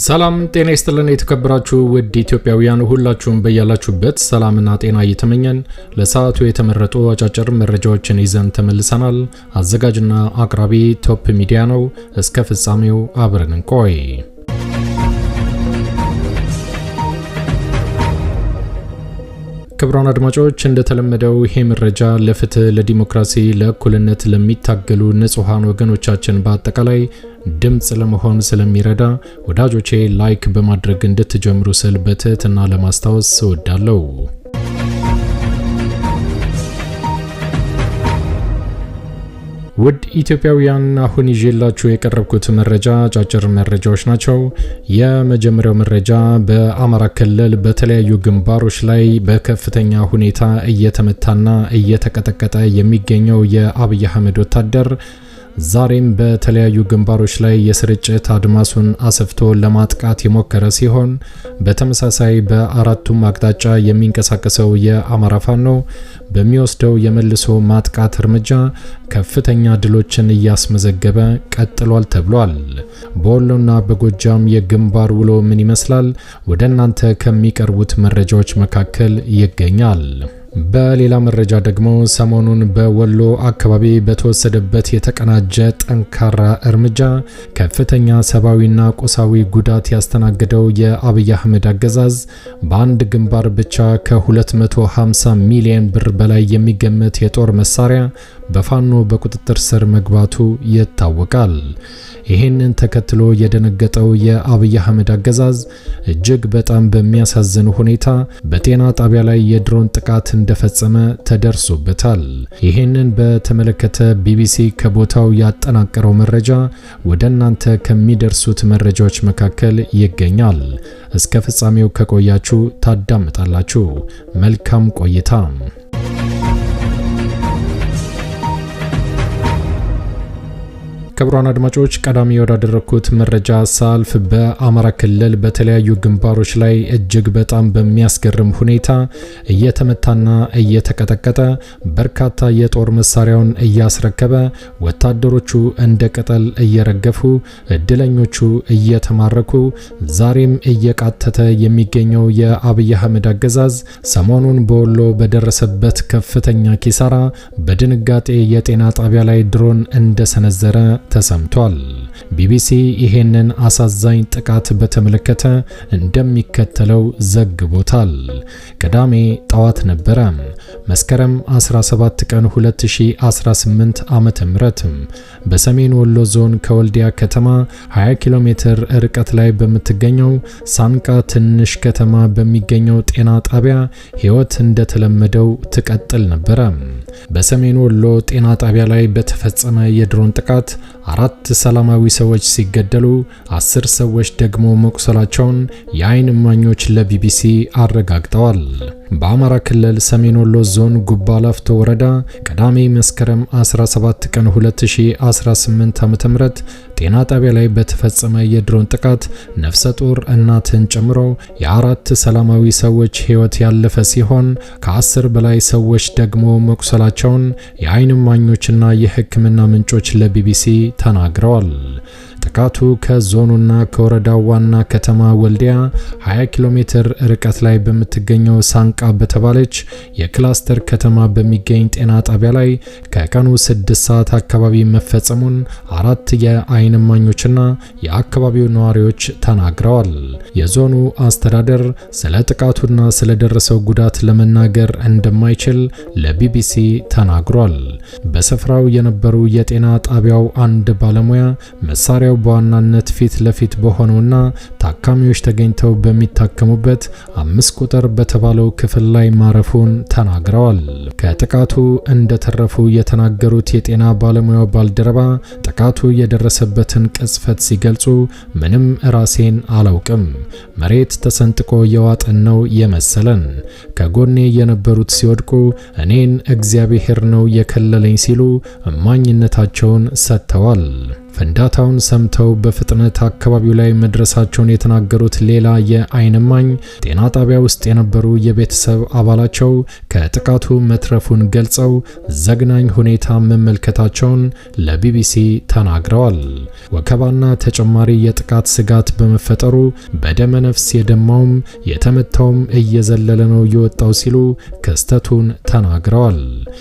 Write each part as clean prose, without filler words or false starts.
ሰላም ጤና ይስጥልን የተከበራችሁ ውድ ኢትዮጵያውያን ሁላችሁም በያላችሁበት ሰላምና ጤና እየተመኘን ለሰዓቱ የተመረጡ አጫጭር መረጃዎችን ይዘን ተመልሰናል። አዘጋጅና አቅራቢ ቶፕ ሚዲያ ነው። እስከ ፍጻሜው አብረን እንቆይ። ክቡራን አድማጮች እንደተለመደው ይሄ መረጃ ለፍትህ፣ ለዲሞክራሲ፣ ለእኩልነት ለሚታገሉ ንጹሃን ወገኖቻችን በአጠቃላይ ድምጽ ለመሆን ስለሚረዳ ወዳጆቼ ላይክ በማድረግ እንድትጀምሩ ስል በትህትና ለማስታወስ እወዳለሁ። ውድ ኢትዮጵያውያን አሁን ይዤላችሁ የቀረብኩት መረጃ አጫጭር መረጃዎች ናቸው። የመጀመሪያው መረጃ በአማራ ክልል በተለያዩ ግንባሮች ላይ በከፍተኛ ሁኔታ እየተመታና እየተቀጠቀጠ የሚገኘው የአብይ አህመድ ወታደር ዛሬም በተለያዩ ግንባሮች ላይ የስርጭት አድማሱን አሰፍቶ ለማጥቃት የሞከረ ሲሆን በተመሳሳይ በአራቱም አቅጣጫ የሚንቀሳቀሰው የአማራ ፋኖ በሚወስደው የመልሶ ማጥቃት እርምጃ ከፍተኛ ድሎችን እያስመዘገበ ቀጥሏል ተብሏል። በወሎና በጎጃም የግንባር ውሎ ምን ይመስላል? ወደ እናንተ ከሚቀርቡት መረጃዎች መካከል ይገኛል። በሌላ መረጃ ደግሞ ሰሞኑን በወሎ አካባቢ በተወሰደበት የተቀናጀ ጠንካራ እርምጃ ከፍተኛ ሰብአዊና ቁሳዊ ጉዳት ያስተናገደው የአብይ አህመድ አገዛዝ በአንድ ግንባር ብቻ ከ250 ሚሊዮን ብር በላይ የሚገመት የጦር መሳሪያ በፋኖ በቁጥጥር ስር መግባቱ ይታወቃል። ይህንን ተከትሎ የደነገጠው የአብይ አህመድ አገዛዝ እጅግ በጣም በሚያሳዝን ሁኔታ በጤና ጣቢያ ላይ የድሮን ጥቃት እንደፈጸመ ተደርሶበታል። ይህንን በተመለከተ ቢቢሲ ከቦታው ያጠናቀረው መረጃ ወደ እናንተ ከሚደርሱት መረጃዎች መካከል ይገኛል። እስከ ፍጻሜው ከቆያችሁ ታዳምጣላችሁ። መልካም ቆይታ። ክቡራን አድማጮች ቀዳሚ ወዳደረኩት መረጃ ሳልፍ በአማራ ክልል በተለያዩ ግንባሮች ላይ እጅግ በጣም በሚያስገርም ሁኔታ እየተመታና እየተቀጠቀጠ በርካታ የጦር መሳሪያውን እያስረከበ ወታደሮቹ እንደ ቅጠል እየረገፉ እድለኞቹ እየተማረኩ ዛሬም እየቃተተ የሚገኘው የአብይ አህመድ አገዛዝ ሰሞኑን በወሎ በደረሰበት ከፍተኛ ኪሳራ በድንጋጤ የጤና ጣቢያ ላይ ድሮን እንደሰነዘረ ተሰምቷል። ቢቢሲ ይሄንን አሳዛኝ ጥቃት በተመለከተ እንደሚከተለው ዘግቦታል። ቅዳሜ ጠዋት ነበረ መስከረም 17 ቀን 2018 ዓመተ ምህረት በሰሜን ወሎ ዞን ከወልዲያ ከተማ 20 ኪሎ ሜትር ርቀት ላይ በምትገኘው ሳንቃ ትንሽ ከተማ በሚገኘው ጤና ጣቢያ ህይወት እንደተለመደው ትቀጥል ነበረ። በሰሜን ወሎ ጤና ጣቢያ ላይ በተፈጸመ የድሮን ጥቃት 4 ሰላማዊ ሰዎች ሲገደሉ 10 ሰዎች ደግሞ መቁሰላቸውን የዓይን እማኞች ለቢቢሲ አረጋግጠዋል። በአማራ ክልል ሰሜን ወሎ ዞን ጉባ ላፍቶ ወረዳ ቅዳሜ መስከረም 17 ቀን 2018 ዓ.ም ጤና ጣቢያ ላይ በተፈጸመ የድሮን ጥቃት ነፍሰ ጡር እናትን ጨምሮ የ4 ሰላማዊ ሰዎች ህይወት ያለፈ ሲሆን ከ10 በላይ ሰዎች ደግሞ መቁሰላቸውን የዓይን እማኞችና የሕክምና ምንጮች ለቢቢሲ ተናግረዋል። ጥቃቱ ከዞኑና ከወረዳው ዋና ከተማ ወልዲያ 20 ኪሎ ሜትር ርቀት ላይ በምትገኘው ሳንቃ በተባለች የክላስተር ከተማ በሚገኝ ጤና ጣቢያ ላይ ከቀኑ 6 ሰዓት አካባቢ መፈጸሙን 4 የዓይን እማኞችና የአካባቢው ነዋሪዎች ተናግረዋል። የዞኑ አስተዳደር ስለ ጥቃቱና ስለደረሰው ጉዳት ለመናገር እንደማይችል ለቢቢሲ ተናግሯል። በስፍራው የነበሩ የጤና ጣቢያው አንድ ባለሙያ መሳሪያው በዋናነት ፊት ለፊት በሆነውና ታካሚዎች ተገኝተው በሚታከሙበት 5 ቁጥር በተባለው ክፍል ላይ ማረፉን ተናግረዋል። ከጥቃቱ እንደተረፉ የተናገሩት የጤና ባለሙያው ባልደረባ ጥቃቱ የደረሰበትን ቅጽበት ሲገልጹ ምንም ራሴን አላውቅም፣ መሬት ተሰንጥቆ የዋጠን ነው የመሰለን፣ ከጎኔ የነበሩት ሲወድቁ እኔን እግዚአብሔር ነው የከለለኝ ሲሉ እማኝነታቸውን ሰጥተዋል። ፍንዳታውን ሰምተው በፍጥነት አካባቢው ላይ መድረሳቸውን የተናገሩት ሌላ የዓይን እማኝ ጤና ጣቢያ ውስጥ የነበሩ የቤተሰብ አባላቸው ከጥቃቱ መትረፉን ገልጸው ዘግናኝ ሁኔታ መመልከታቸውን ለቢቢሲ ተናግረዋል። ወከባና ተጨማሪ የጥቃት ስጋት በመፈጠሩ በደመ ነፍስ የደማውም የተመታውም እየዘለለ ነው የወጣው ሲሉ ክስተቱን ተናግረዋል።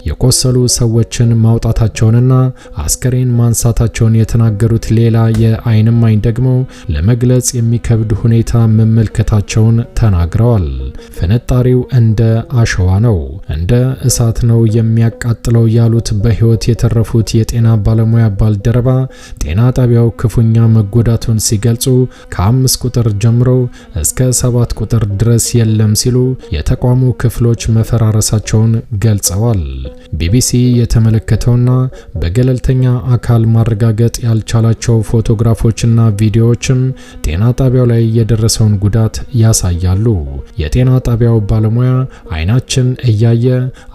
የቆሰሉ ሰዎችን ማውጣታቸውንና አስከሬን ማንሳታቸውን የተናገሩት ሌላ የዓይን እማኝ ደግሞ ለመግለጽ የሚከብድ ሁኔታ መመልከታቸውን ተናግረዋል። ፍንጣሪው እንደ አሸዋ ነው፣ እንደ እሳት ነው የሚያቃጥለው ያሉት በሕይወት የተረፉት የጤና ባለሙያ ባልደረባ ጤና ጣቢያው ክፉኛ መጎዳቱን ሲገልጹ ከ5 ቁጥር ጀምሮ እስከ 7 ቁጥር ድረስ የለም ሲሉ የተቋሙ ክፍሎች መፈራረሳቸውን ገልጸዋል። ቢቢሲ የተመለከተውና በገለልተኛ አካል ማረጋገጥ ያልቻላቸው ፎቶግራፎችና ቪዲዮዎችም ጤና ጣቢያው ላይ የደረሰውን ጉዳት ያሳያሉ። የጤና ጣቢያው ባለሙያ ዓይናችን እያየ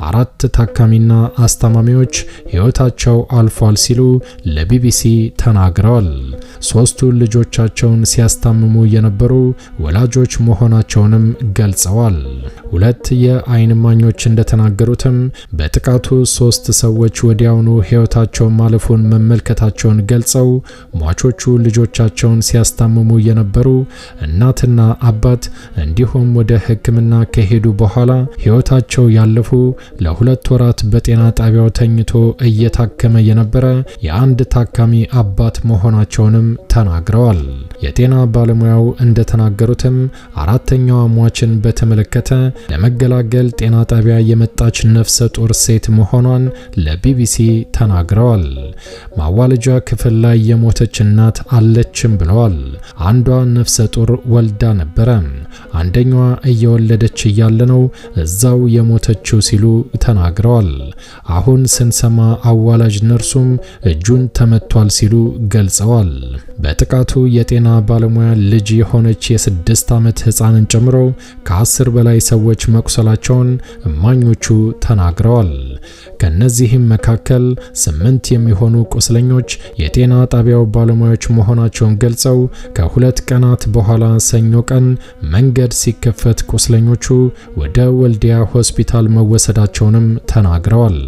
4 ታካሚና አስታማሚዎች ሕይወታቸው አልፏል ሲሉ ለቢቢሲ ተናግረዋል። 3ቱ ልጆቻቸውን ሲያስታምሙ የነበሩ ወላጆች መሆናቸውንም ገልጸዋል። 2 የዓይን እማኞች እንደተናገሩትም በጥቃቱ 3 ሰዎች ወዲያውኑ ሕይወታቸው ማለፉን መመልከታቸውን ገልጸው ሟቾቹ ልጆቻቸውን ሲያስታምሙ የነበሩ እናትና አባት እንዲሁም ወደ ሕክምና ከሄዱ በኋላ ሕይወታቸው ያለፉ ለ2 ወራት በጤና ጣቢያው ተኝቶ እየታከመ የነበረ የአንድ ታካሚ አባት መሆናቸውንም ተናግረዋል። የጤና ባለሙያው እንደተናገሩትም 4ኛዋ ሟችን በተመለከተ ለመገላገል ጤና ጣቢያ የመጣች ነፍሰ ጡር ሴት መሆኗን ለቢቢሲ ተናግረዋል። ማዋለጃ ክፍል ላይ የሞተች እናት አለችም ብለዋል። አንዷ ነፍሰ ጡር ወልዳ ነበረ፣ አንደኛዋ እየወለደች እያለ ነው እዛው የሞተችው ሲሉ ተናግረዋል። አሁን ስንሰማ አዋላጅ ነርሱም እጁን ተመቷል ሲሉ ገልጸዋል። በጥቃቱ የጤና ባለሙያ ልጅ የሆነች የ6 ዓመት ሕፃንን ጨምሮ ከ10 በላይ ሰዎች መቁሰላቸውን እማኞቹ ተናግረዋል። ከነዚህም መካከል 8 የሚሆኑ ቁስለኞች የጤና ጣቢያው ባለሙያዎች መሆናቸውን ገልጸው ከ2 ቀናት በኋላ ሰኞ ቀን መንገድ ሲከፈት ቁስለኞቹ ወደ ወልዲያ ሆስፒታል መወሰዳቸውንም ተናግረዋል።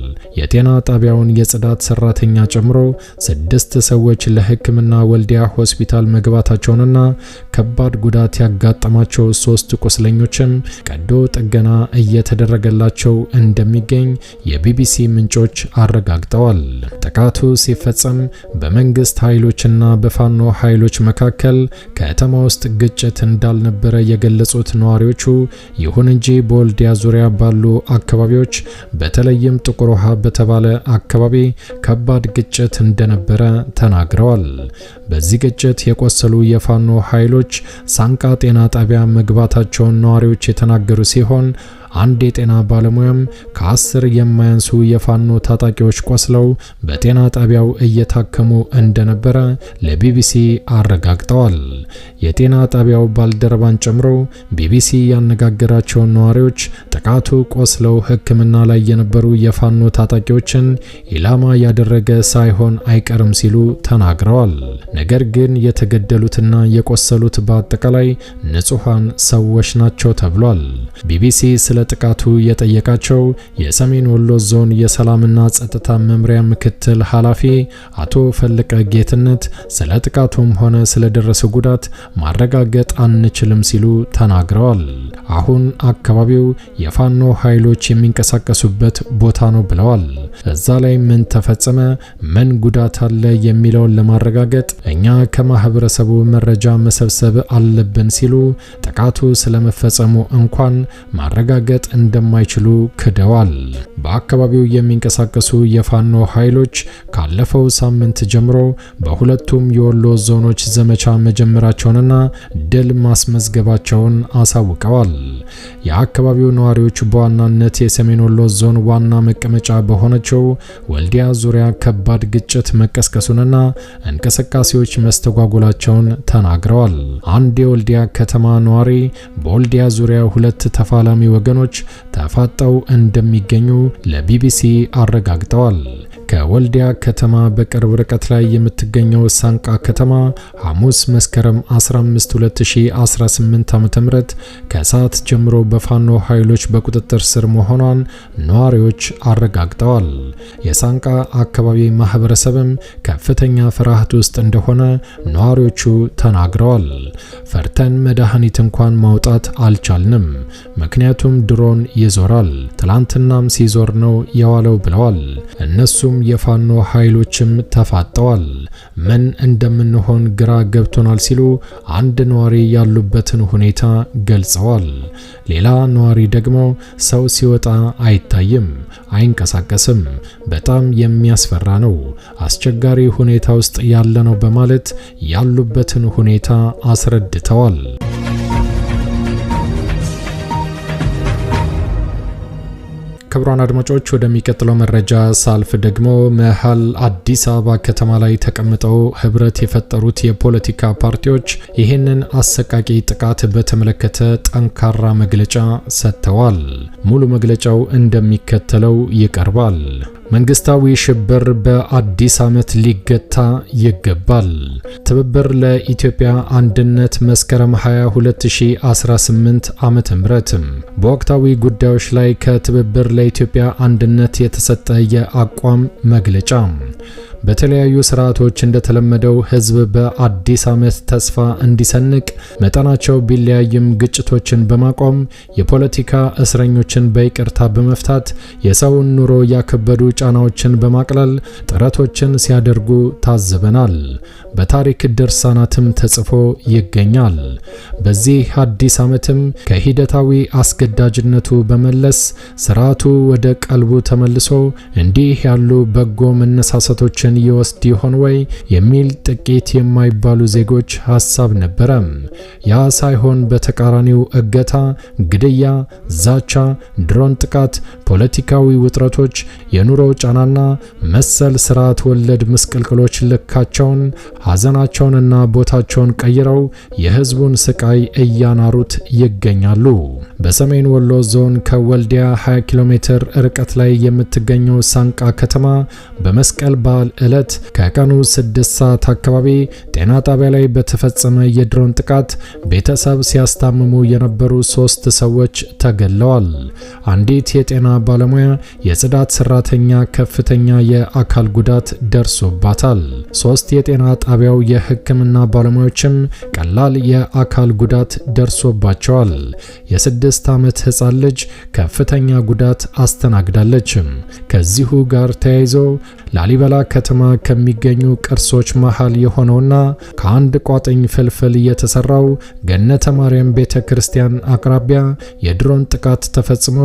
የጤና ጣቢያውን የጽዳት ሰራተኛ ጨምሮ 6 ሰዎች ለሕክምና ወልዲያ ሆስፒታል መግባታቸውንና ከባድ ጉዳት ያጋጠማቸው 3 ቁስለኞችም ቀዶ ጥገና እየተደረገላቸው እንደሚገኝ የቢቢሲ ምንጮች አረጋግጠዋል። ጥቃቱ ሲፈጸም በመንግስት ኃይሎችና በፋኖ ኃይሎች መካከል ከተማ ውስጥ ግጭት እንዳልነበረ የገለጹት ነዋሪዎቹ፣ ይሁን እንጂ በወልዲያ ዙሪያ ባሉ አካባቢዎች በተለይም ጥቁር ውሃ በተባለ አካባቢ ከባድ ግጭት እንደነበረ ተናግረዋል። በዚህ ግጭት የቆሰሉ የፋኖ ኃይሎች ሳንቃ ጤና ጣቢያ መግባታቸውን ነዋሪዎች የተናገሩ ሲሆን አንድ የጤና ባለሙያም ከ10 የማያንሱ የፋኖ ታጣቂዎች ቆስለው በጤና ጣቢያው እየታከሙ እንደነበረ ለቢቢሲ አረጋግጠዋል። የጤና ጣቢያው ባልደረባን ጨምሮ ቢቢሲ ያነጋገራቸው ነዋሪዎች ጥቃቱ ቆስለው ሕክምና ላይ የነበሩ የፋኖ ታጣቂዎችን ኢላማ ያደረገ ሳይሆን አይቀርም ሲሉ ተናግረዋል። ነገር ግን የተገደሉትና የቆሰሉት በአጠቃላይ ንጹሃን ሰዎች ናቸው ተብሏል። ቢቢሲ ስለ ጥቃቱ የጠየቃቸው የሰሜን ወሎ ዞን የሰላምና ጸጥታ መምሪያ ምክትል ኃላፊ አቶ ፈለቀ ጌትነት ስለ ጥቃቱም ሆነ ስለደረሰው ጉዳት ማረጋገጥ አንችልም ሲሉ ተናግረዋል። አሁን አካባቢው የፋኖ ኃይሎች የሚንቀሳቀሱበት ቦታ ነው ብለዋል። እዛ ላይ ምን ተፈጸመ፣ ምን ጉዳት አለ የሚለውን ለማረጋገጥ እኛ ከማህበረሰቡ መረጃ መሰብሰብ አለብን ሲሉ ጥቃቱ ስለመፈጸሙ እንኳን ማረጋገጥ እንደማይችሉ ክደዋል። በአካባቢው የሚንቀሳቀሱ የፋኖ ኃይሎች ካለፈው ሳምንት ጀምሮ በሁለቱም የወሎ ዞኖች ዘመቻ መጀመራቸውንና ድል ማስመዝገባቸውን አሳውቀዋል። የአካባቢው ነዋሪዎች በዋናነት የሰሜን ወሎ ዞን ዋና መቀመጫ በሆነችው ወልዲያ ዙሪያ ከባድ ግጭት መቀስቀሱንና እንቅስቃሴዎች መስተጓጎላቸውን ተናግረዋል። አንድ የወልዲያ ከተማ ነዋሪ በወልዲያ ዙሪያ 2 ተፋላሚ ወገኖች ተፋጠው እንደሚገኙ ለቢቢሲ አረጋግጠዋል። ከወልዲያ ከተማ በቅርብ ርቀት ላይ የምትገኘው ሳንቃ ከተማ ሐሙስ መስከረም 15 2018 ዓ.ም ከሰዓት ጀምሮ በፋኖ ኃይሎች በቁጥጥር ስር መሆኗን ነዋሪዎች አረጋግጠዋል። የሳንቃ አካባቢ ማህበረሰብም ከፍተኛ ፍርሃት ውስጥ እንደሆነ ነዋሪዎቹ ተናግረዋል። ፈርተን መድኃኒት እንኳን ማውጣት አልቻልንም፣ ምክንያቱም ድሮን ይዞራል፣ ትላንትናም ሲዞር ነው የዋለው ብለዋል። እነሱም የፋኖ ኃይሎችም ተፋጠዋል። ምን እንደምንሆን ግራ ገብቶናል ሲሉ አንድ ነዋሪ ያሉበትን ሁኔታ ገልጸዋል። ሌላ ነዋሪ ደግሞ ሰው ሲወጣ አይታይም፣ አይንቀሳቀስም፣ በጣም የሚያስፈራ ነው፣ አስቸጋሪ ሁኔታ ውስጥ ያለ ነው በማለት ያሉበትን ሁኔታ አስረድተዋል። ክቡራን አድማጮች ወደሚቀጥለው መረጃ ሳልፍ ደግሞ መሃል አዲስ አበባ ከተማ ላይ ተቀምጠው ህብረት የፈጠሩት የፖለቲካ ፓርቲዎች ይህንን አሰቃቂ ጥቃት በተመለከተ ጠንካራ መግለጫ ሰጥተዋል። ሙሉ መግለጫው እንደሚከተለው ይቀርባል። መንግስታዊ ሽብር በአዲስ ዓመት ሊገታ ይገባል። ትብብር ለኢትዮጵያ አንድነት መስከረም 20 2018 ዓ.ም በወቅታዊ ጉዳዮች ላይ ከትብብር ለኢትዮጵያ አንድነት የተሰጠ የአቋም መግለጫ። በተለያዩ ስርዓቶች እንደተለመደው ህዝብ በአዲስ ዓመት ተስፋ እንዲሰንቅ መጠናቸው ቢለያይም ግጭቶችን በማቆም የፖለቲካ እስረኞችን በይቅርታ በመፍታት የሰውን ኑሮ ያከበዱ ጫናዎችን በማቅለል ጥረቶችን ሲያደርጉ ታዝበናል። በታሪክ ድርሳናትም ተጽፎ ይገኛል። በዚህ አዲስ ዓመትም ከሂደታዊ አስገዳጅነቱ በመለስ ስርዓቱ ወደ ቀልቡ ተመልሶ እንዲህ ያሉ በጎ መነሳሳቶችን ይወስድ ይሆን ወይ የሚል ጥቂት የማይባሉ ዜጎች ሐሳብ ነበረ። ያ ሳይሆን በተቃራኒው እገታ፣ ግድያ፣ ዛቻ፣ ድሮን ጥቃት፣ ፖለቲካዊ ውጥረቶች፣ የኑሮ ጫናና መሰል ስርዓት ወለድ ምስቅልቅሎች ልካቸውን ሐዘናቸውንና ቦታቸውን ቀይረው የህዝቡን ስቃይ እያናሩት ይገኛሉ። በሰሜን ወሎ ዞን ከወልዲያ 20 ኪሎ ሜትር ርቀት ላይ የምትገኘው ሳንቃ ከተማ በመስቀል በዓል ዕለት ከቀኑ 6 ሰዓት አካባቢ ጤና ጣቢያ ላይ በተፈጸመ የድሮን ጥቃት ቤተሰብ ሲያስታምሙ የነበሩ 3 ሰዎች ተገለዋል። አንዲት የጤና ባለሙያ የጽዳት ሰራተኛ ከፍተኛ የአካል ጉዳት ደርሶባታል። 3 የጤና ጣቢያው የሕክምና ባለሙያዎችም ቀላል የአካል ጉዳት ደርሶባቸዋል። የ6 ዓመት ህፃን ልጅ ከፍተኛ ጉዳት አስተናግዳለች። ከዚሁ ጋር ተያይዞ ላሊበላ ከተማ ከሚገኙ ቅርሶች መሃል የሆነውና ከአንድ ቋጥኝ ፍልፍል የተሰራው ገነተ ማርያም ቤተክርስቲያን አቅራቢያ የድሮን ጥቃት ተፈጽሞ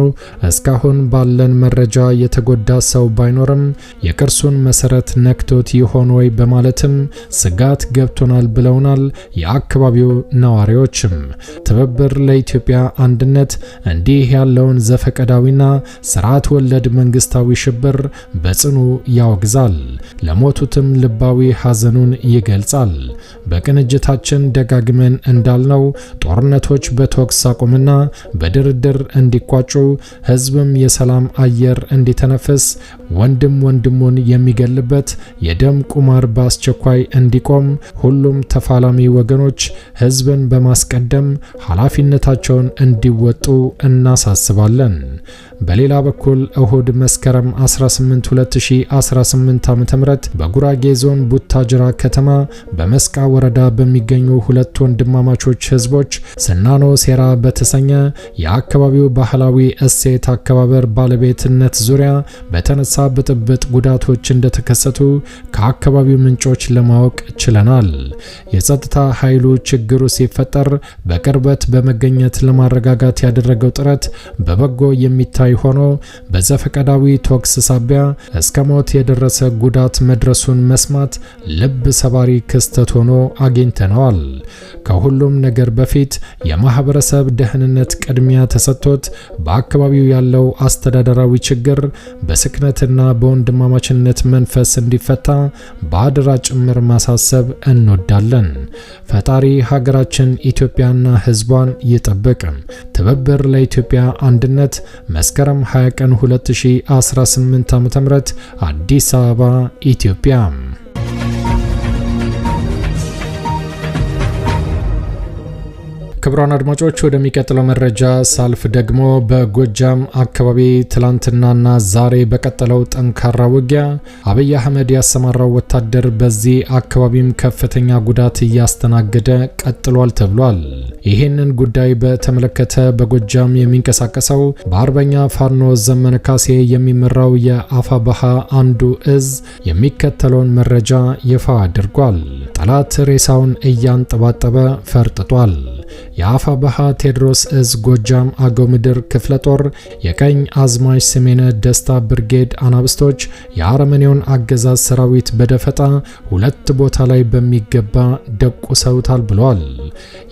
እስካሁን ባለን መረጃ የተጎዳ ሰው ባይኖርም የቅርሱን መሰረት ነክቶት ይሆን ወይ በማለትም ስጋት ገብቶናል ብለውናል የአካባቢው ነዋሪዎችም። ትብብር ለኢትዮጵያ አንድነት እንዲህ ያለውን ዘፈቀዳዊና ስርዓት ወለድ መንግስታዊ ሽብር በጽኑ ያወግዛል። ለሞቱትም ልባዊ ሐዘኑን ይገልጻል። በቅንጅታችን ደጋግመን እንዳልነው ጦርነቶች በተኩስ አቁምና በድርድር እንዲቋጩ፣ ህዝብም የሰላም አየር እንዲተነፍስ፣ ወንድም ወንድሙን የሚገልበት የደም ቁማር በአስቸኳይ እንዲቆም ሁሉም ተፋላሚ ወገኖች ህዝብን በማስቀደም ኃላፊነታቸውን እንዲወጡ እናሳስባለን። በሌላ በኩል እሁድ መስከረም 18 2018 ዓ.ም በጉራጌ ዞን ቡታጅራ ከተማ በመስቃ ወረዳ በሚገኙ ሁለት ወንድማማቾች ህዝቦች ስናኖ ሴራ በተሰኘ የአካባቢው ባህላዊ እሴት አከባበር ባለቤትነት ዙሪያ በተነሳ ብጥብጥ ጉዳቶች እንደተከሰቱ ከአካባቢው ምንጮች ለማወቅ ችለናል። የጸጥታ ኃይሉ ችግሩ ሲፈጠር በቅርበት በመገኘት ለማረጋጋት ያደረገው ጥረት በበጎ የሚታይ ሆኖ በዘፈቀዳዊ ተኩስ ሳቢያ እስከ ሞት የደረሰ ጉዳት መድረሱን መስማት ልብ ሰባሪ ክስተት ሆኖ ሆኖ አግኝተነዋል። ከሁሉም ነገር በፊት የማህበረሰብ ደህንነት ቅድሚያ ተሰጥቶት በአካባቢው ያለው አስተዳደራዊ ችግር በስክነትና በወንድማማችነት መንፈስ እንዲፈታ በአደራ ጭምር ማሳሰብ እንወዳለን። ፈጣሪ ሀገራችን ኢትዮጵያና ሕዝቧን ይጠብቅ። ትብብር ለኢትዮጵያ አንድነት መስከረም 20 ቀን 2018 ዓ.ም አዲስ አበባ ኢትዮጵያ። ክቡራን አድማጮች ወደሚቀጥለው መረጃ ሳልፍ ደግሞ በጎጃም አካባቢ ትላንትናና ዛሬ በቀጠለው ጠንካራ ውጊያ አብይ አህመድ ያሰማራው ወታደር በዚህ አካባቢም ከፍተኛ ጉዳት እያስተናገደ ቀጥሏል ተብሏል። ይህንን ጉዳይ በተመለከተ በጎጃም የሚንቀሳቀሰው በአርበኛ ፋኖ ዘመነ ካሴ የሚመራው የአፋባሃ አንዱ እዝ የሚከተለውን መረጃ ይፋ አድርጓል። ጠላት ሬሳውን እያንጠባጠበ ፈርጥጧል። የአፋባሃ ቴዎድሮስ እዝ ጎጃም አገው ምድር ክፍለ ጦር የቀኝ አዝማች ስሜነ ደስታ ብርጌድ አናብስቶች የአረመኔውን አገዛዝ ሰራዊት በደፈጣ ሁለት ቦታ ላይ በሚገባ ደቁሰውታል ብሏል።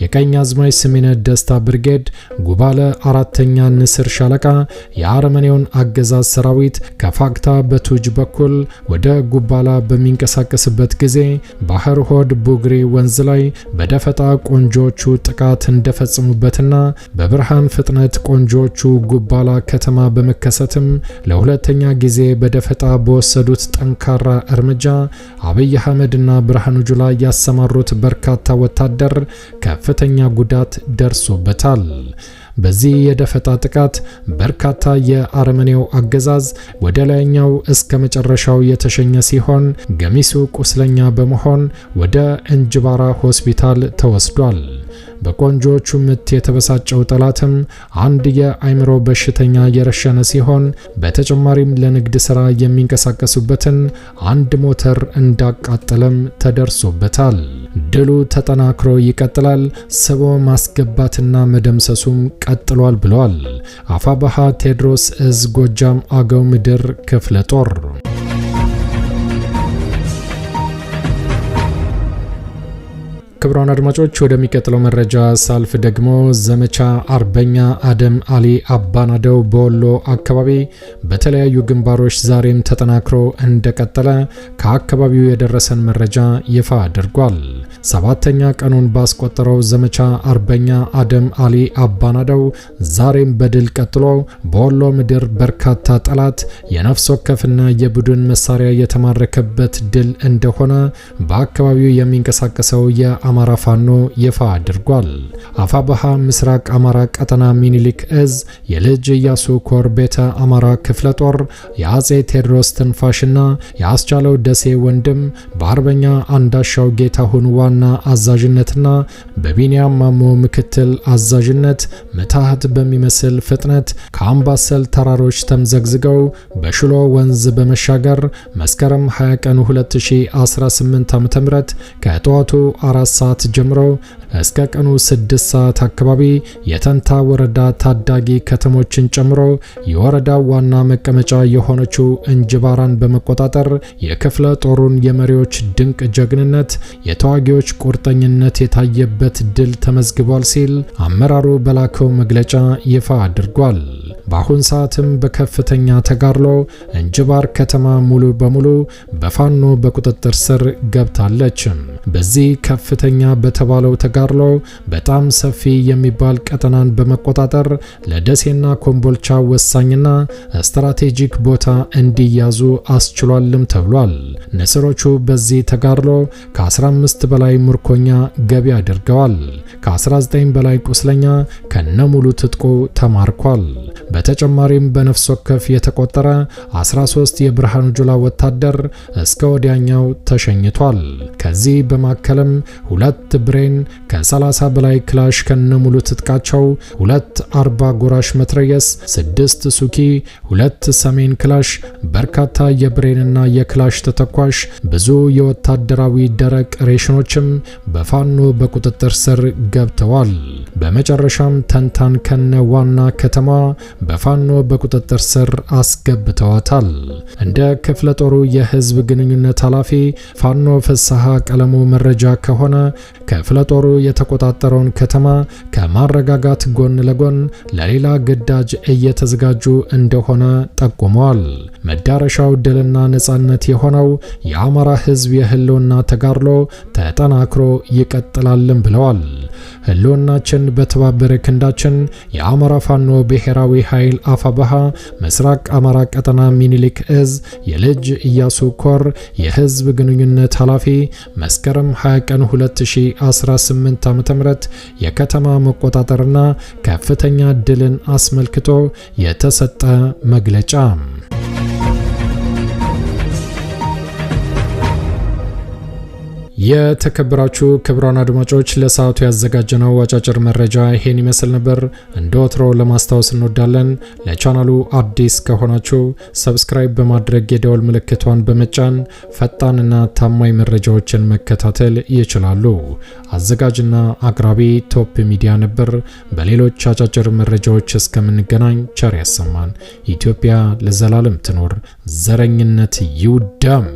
የቀኝ አዝማች ስሜነ ደስታ ብርጌድ ጉባለ አራተኛ ንስር ሻለቃ የአረመኔውን አገዛዝ ሰራዊት ከፋግታ በቱጅ በኩል ወደ ጉባላ በሚንቀሳቀስበት ጊዜ ባህር ሆድ ቡግሪ ወንዝ ላይ በደፈጣ ቆንጆቹ ጥቃት እንደፈጸሙበትና በብርሃን ፍጥነት ቆንጆቹ ጉባላ ከተማ በመከሰትም ለሁለተኛ ጊዜ በደፈጣ በወሰዱት ጠንካራ እርምጃ አብይ አህመድና ብርሃኑ ጁላ ያሰማሩት በርካታ ወታደር ከፍተኛ ጉዳት ደርሶበታል። በዚህ የደፈጣ ጥቃት በርካታ የአረመኔው አገዛዝ ወደ ላይኛው እስከ መጨረሻው የተሸኘ ሲሆን ገሚሱ ቁስለኛ በመሆን ወደ እንጅባራ ሆስፒታል ተወስዷል። በቆንጆቹ ምት የተበሳጨው ጠላትም አንድ የአይምሮ በሽተኛ የረሸነ ሲሆን በተጨማሪም ለንግድ ሥራ የሚንቀሳቀሱበትን አንድ ሞተር እንዳቃጠለም ተደርሶበታል። ድሉ ተጠናክሮ ይቀጥላል፣ ስቦ ማስገባትና መደምሰሱም ቀጥሏል ብለዋል አፋባሃ ቴዎድሮስ እዝ ጎጃም አገው ምድር ክፍለ ጦር። ክቡራን አድማጮች ወደሚቀጥለው መረጃ ሳልፍ ደግሞ ዘመቻ አርበኛ አደም አሊ አባናደው በወሎ አካባቢ በተለያዩ ግንባሮች ዛሬም ተጠናክሮ እንደቀጠለ ከአካባቢው የደረሰን መረጃ ይፋ አድርጓል። ሰባተኛ ቀኑን ባስቆጠረው ዘመቻ አርበኛ አደም አሊ አባናደው ዛሬም በድል ቀጥሎ በወሎ ምድር በርካታ ጠላት የነፍስ ወከፍና የቡድን መሳሪያ የተማረከበት ድል እንደሆነ በአካባቢው የሚንቀሳቀሰው አማራ ፋኖ ይፋ አድርጓል። አፋባሃ ምስራቅ አማራ ቀጠና ሚኒሊክ እዝ የልጅ ኢያሱ ኮር ቤተ አማራ ክፍለ ጦር የአጼ ቴዎድሮስ ትንፋሽና የአስቻለው ደሴ ወንድም በአርበኛ አንዳሻው ጌታሁን ዋና አዛዥነትና በቢኒያም ማሞ ምክትል አዛዥነት ምታህት በሚመስል ፍጥነት ከአምባሰል ተራሮች ተምዘግዝገው በሽሎ ወንዝ በመሻገር መስከረም 20 ቀን 2018 ዓ.ም ከጠዋቱ 4 ሰዓት ጀምሮ እስከ ቀኑ 6 ሰዓት አካባቢ የተንታ ወረዳ ታዳጊ ከተሞችን ጨምሮ የወረዳው ዋና መቀመጫ የሆነችው እንጅባራን በመቆጣጠር የክፍለ ጦሩን የመሪዎች ድንቅ ጀግንነት፣ የተዋጊዎች ቁርጠኝነት የታየበት ድል ተመዝግቧል ሲል አመራሩ በላከው መግለጫ ይፋ አድርጓል። በአሁን ሰዓትም በከፍተኛ ተጋድሎ እንጅባር ከተማ ሙሉ በሙሉ በፋኖ በቁጥጥር ስር ገብታለች። በዚህ ከፍተኛ በተባለው ተጋድሎ በጣም ሰፊ የሚባል ቀጠናን በመቆጣጠር ለደሴና ኮምቦልቻ ወሳኝና ስትራቴጂክ ቦታ እንዲያዙ አስችሏልም ተብሏል። ንስሮቹ በዚህ ተጋድሎ ከ15 በላይ ምርኮኛ ገቢ አድርገዋል። ከ19 በላይ ቁስለኛ ከነሙሉ ትጥቁ ተማርኳል። በተጨማሪም በነፍስ ወከፍ የተቆጠረ 13 የብርሃኑ ጁላ ወታደር እስከ ወዲያኛው ተሸኝቷል። ከዚህ በማከለም 2 ብሬን ከ30 በላይ ክላሽ ከነሙሉ ትጥቃቸው 2 40 ጎራሽ መትረየስ 6 ሱኪ 2 ሰሜን ክላሽ በርካታ የብሬንና የክላሽ ተተኳሽ ብዙ የወታደራዊ ደረቅ ሬሽኖችም በፋኖ በቁጥጥር ስር ገብተዋል። በመጨረሻም ተንታን ከነ ዋና ከተማ በፋኖ በቁጥጥር ስር አስገብተዋታል። እንደ ክፍለ ጦሩ የህዝብ ግንኙነት ኃላፊ ፋኖ ፍስሐ ቀለሙ መረጃ ከሆነ ክፍለ ጦሩ የተቆጣጠረውን ከተማ ከማረጋጋት ጎን ለጎን ለሌላ ግዳጅ እየተዘጋጁ እንደሆነ ጠቁመዋል። መዳረሻው ድልና ነጻነት የሆነው የአማራ ህዝብ የህልውና ተጋድሎ ተጠናክሮ ይቀጥላልን ብለዋል። ህልውናችን በተባበረ ክንዳችን የአማራ ፋኖ ብሔራዊ ኃይል አፋባሃ ምስራቅ አማራ ቀጠና ሚኒሊክ እዝ የልጅ ኢያሱ ኮር የህዝብ ግንኙነት ኃላፊ መስከረም 20 ቀን 2018 ዓ.ም የከተማ መቆጣጠርና ከፍተኛ ድልን አስመልክቶ የተሰጠ መግለጫ። የተከበራችሁ ክቡራን አድማጮች ለሰዓቱ ያዘጋጀነው አጫጭር መረጃ ይሄን ይመስል ነበር። እንደወትሮ ለማስታወስ እንወዳለን ለቻናሉ አዲስ ከሆናችሁ ሰብስክራይብ በማድረግ የደወል ምልክቷን በመጫን ፈጣንና ታማኝ መረጃዎችን መከታተል ይችላሉ። አዘጋጅና አቅራቢ ቶፕ ሚዲያ ነበር። በሌሎች አጫጭር መረጃዎች እስከምንገናኝ ቸር ያሰማን። ኢትዮጵያ ለዘላለም ትኖር። ዘረኝነት ይውደም።